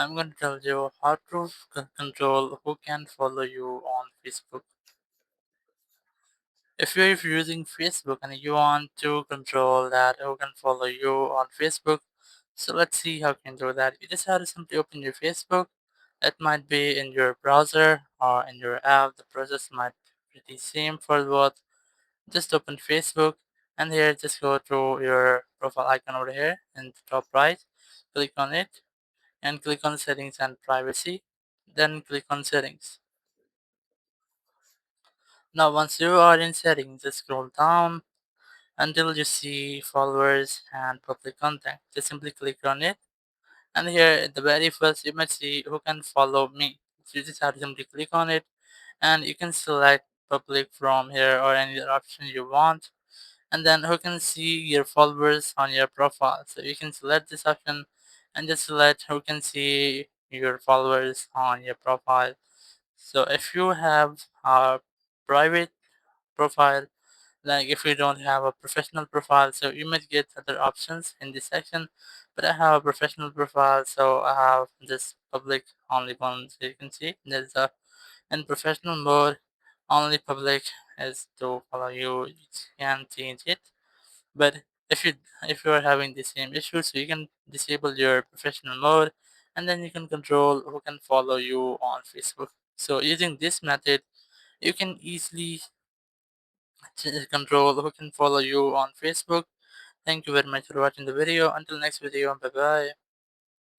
I'm going to tell you how to control who can follow you on Facebook. If you're using Facebook and you want to control that who can follow you on Facebook, so let's see how you can do that. You just have to simply open your Facebook. It might be in your browser or in your app. The process might be pretty same for both. Just open Facebook and here just go to your profile icon over here in the top right. Click on it and click on settings and privacy, then click on settings. Now once you are in settings, just scroll down until you see followers and public contact. Just simply click on it, and here at the very first you might see who can follow me. So you just have to simply click on it and you can select public from here or any other option you want, and then who can see your followers on your profile. So you can select this option and just select who can see your followers on your profile. So if you have a private profile, like if you don't have a professional profile, so you might get other options in this section. But I have a professional profile, so I have this public only one. So you can see there's a in professional mode, only public is to follow you. You can change it. But if you are having the same issue, so you can disable your professional mode, and then you can control who can follow you on Facebook. So using this method, you can easily control who can follow you on Facebook. Thank you very much for watching the video. Until next video, bye bye.